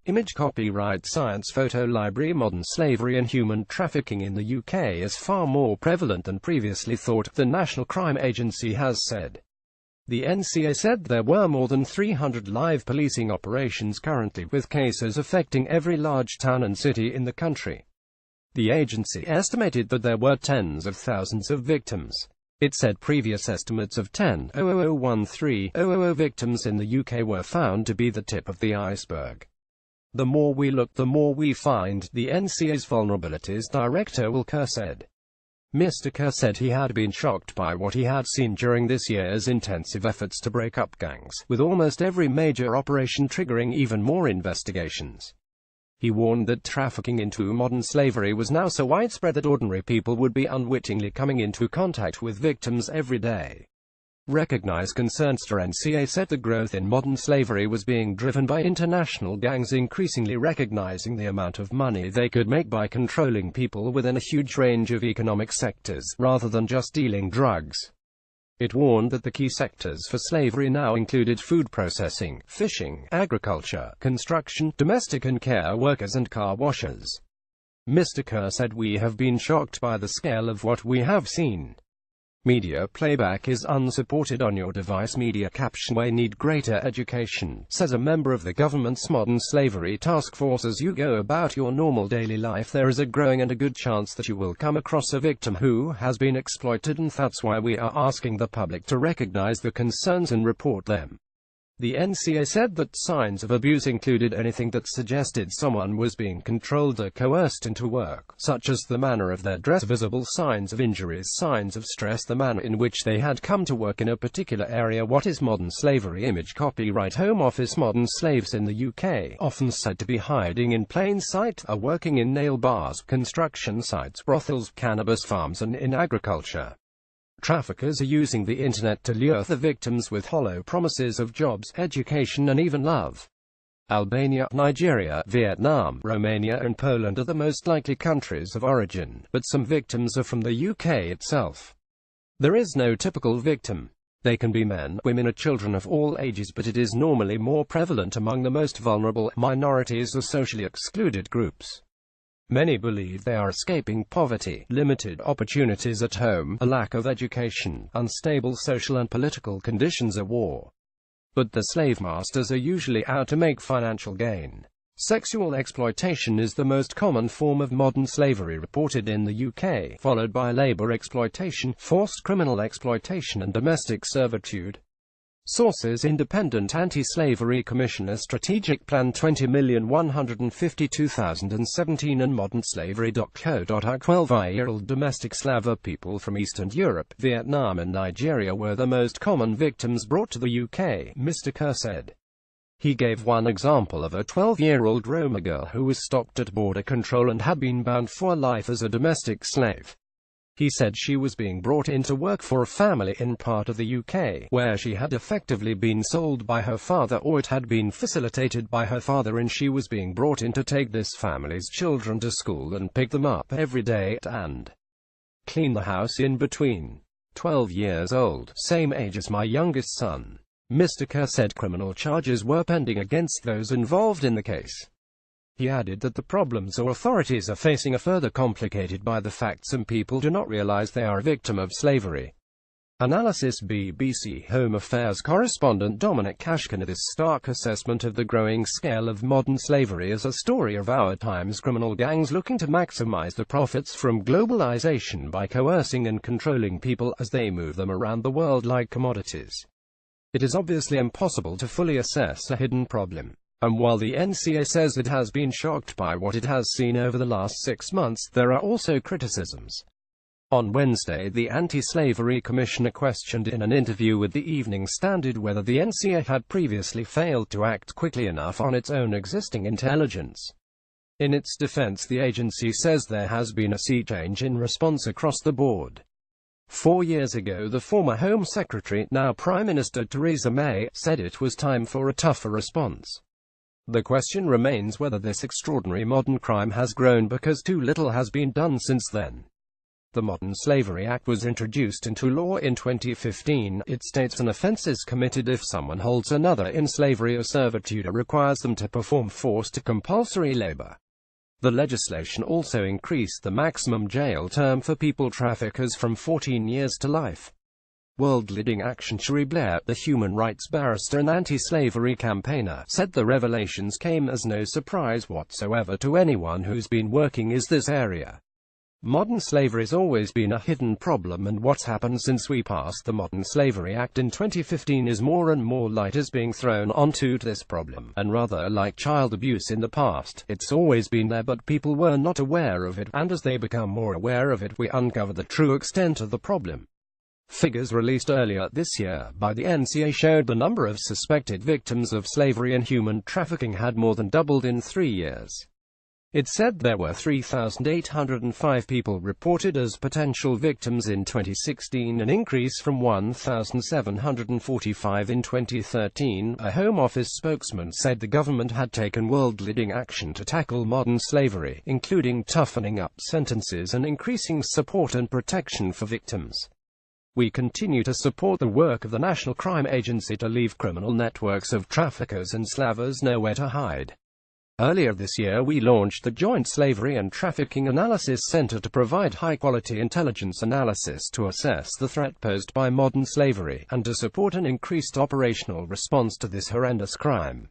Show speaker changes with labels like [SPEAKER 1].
[SPEAKER 1] Image copyright science photo library. Modern slavery and human trafficking in the UK is far more prevalent than previously thought, the National Crime Agency has said. The NCA said there were more than 300 live policing operations currently, with cases affecting every large town and city in the country. The agency estimated that there were tens of thousands of victims. It said previous estimates of 10,000 victims in the UK were found to be the tip of the iceberg. The more we look, the more we find, the NCA's Vulnerabilities Director Will Kerr said. Mr. Kerr said he had been shocked by what he had seen during this year's intensive efforts to break up gangs, with almost every major operation triggering even more investigations. He warned that trafficking into modern slavery was now so widespread that ordinary people would be unwittingly coming into contact with victims every day. Recognized concerns. The NCA said the growth in modern slavery was being driven by international gangs increasingly recognizing the amount of money they could make by controlling people within a huge range of economic sectors, rather than just dealing drugs. It warned that the key sectors for slavery now included food processing, fishing, agriculture, construction, domestic and care workers and car washers. Mr. Kerr said, "We have been shocked by the scale of what we have seen. Media playback is unsupported on your device. Media caption. We need greater education," says a member of the government's modern slavery task force. As you go about your normal daily life, there is a growing and a good chance that you will come across a victim who has been exploited, and that's why we are asking the public to recognize the concerns and report them. The NCA said that signs of abuse included anything that suggested someone was being controlled or coerced into work, such as the manner of their dress, visible signs of injuries, signs of stress, the manner in which they had come to work in a particular area. What is modern slavery? Image copyright. Home Office. Modern slaves in the UK, often said to be hiding in plain sight, are working in nail bars, construction sites, brothels, cannabis farms and in agriculture. Traffickers are using the internet to lure the victims with hollow promises of jobs, education and even love. Albania, Nigeria, Vietnam, Romania and Poland are the most likely countries of origin, but some victims are from the UK itself. There is no typical victim. They can be men, women or children of all ages, but it is normally more prevalent among the most vulnerable, minorities or socially excluded groups. Many believe they are escaping poverty, limited opportunities at home, a lack of education, unstable social and political conditions, or war. But the slave masters are usually out to make financial gain. Sexual exploitation is the most common form of modern slavery reported in the UK, followed by labor exploitation, forced criminal exploitation and domestic servitude. Sources: Independent Anti-Slavery Commissioner, Strategic Plan 20,152,017 and modernslavery.co.uk. 12-year-old domestic Slava people from Eastern Europe, Vietnam and Nigeria were the most common victims brought to the UK, Mr. Kerr said. He gave one example of a 12-year-old Roma girl who was stopped at border control and had been bound for life as a domestic slave. He said she was being brought in to work for a family in part of the UK, where she had effectively been sold by her father, or it had been facilitated by her father, and she was being brought in to take this family's children to school and pick them up every day, and clean the house in between. 12 years old, same age as my youngest son. Mr. Kerr said criminal charges were pending against those involved in the case. He added that the problems or authorities are facing are further complicated by the fact some people do not realize they are a victim of slavery. Analysis. BBC Home Affairs correspondent Dominic Kashkin. This stark assessment of the growing scale of modern slavery is a story of our times. Criminal gangs looking to maximize the profits from globalization by coercing and controlling people as they move them around the world like commodities. It is obviously impossible to fully assess a hidden problem. And while the NCA says it has been shocked by what it has seen over the last 6 months, there are also criticisms. On Wednesday, the Anti-Slavery Commissioner questioned in an interview with the Evening Standard whether the NCA had previously failed to act quickly enough on its own existing intelligence. In its defense, the agency says there has been a sea change in response across the board. 4 years ago, the former Home Secretary, now Prime Minister Theresa May, said it was time for a tougher response. The question remains whether this extraordinary modern crime has grown because too little has been done since then. The Modern Slavery Act was introduced into law in 2015. It states an offense is committed if someone holds another in slavery or servitude or requires them to perform forced or compulsory labor. The legislation also increased the maximum jail term for people traffickers from 14 years to life. World-leading action Cherie Blair, the human rights barrister and anti-slavery campaigner, said the revelations came as no surprise whatsoever to anyone who's been working in this area. Modern slavery's always been a hidden problem, and what's happened since we passed the Modern Slavery Act in 2015 is more and more light is being thrown onto this problem, and rather like child abuse in the past, it's always been there but people were not aware of it, and as they become more aware of it we uncover the true extent of the problem. Figures released earlier this year by the NCA showed the number of suspected victims of slavery and human trafficking had more than doubled in 3 years. It said there were 3,805 people reported as potential victims in 2016, an increase from 1,745 in 2013. A Home Office spokesman said the government had taken world-leading action to tackle modern slavery, including toughening up sentences and increasing support and protection for victims. We continue to support the work of the National Crime Agency to leave criminal networks of traffickers and slavers nowhere to hide. Earlier this year we launched the Joint Slavery and Trafficking Analysis Center to provide high-quality intelligence analysis to assess the threat posed by modern slavery, and to support an increased operational response to this horrendous crime.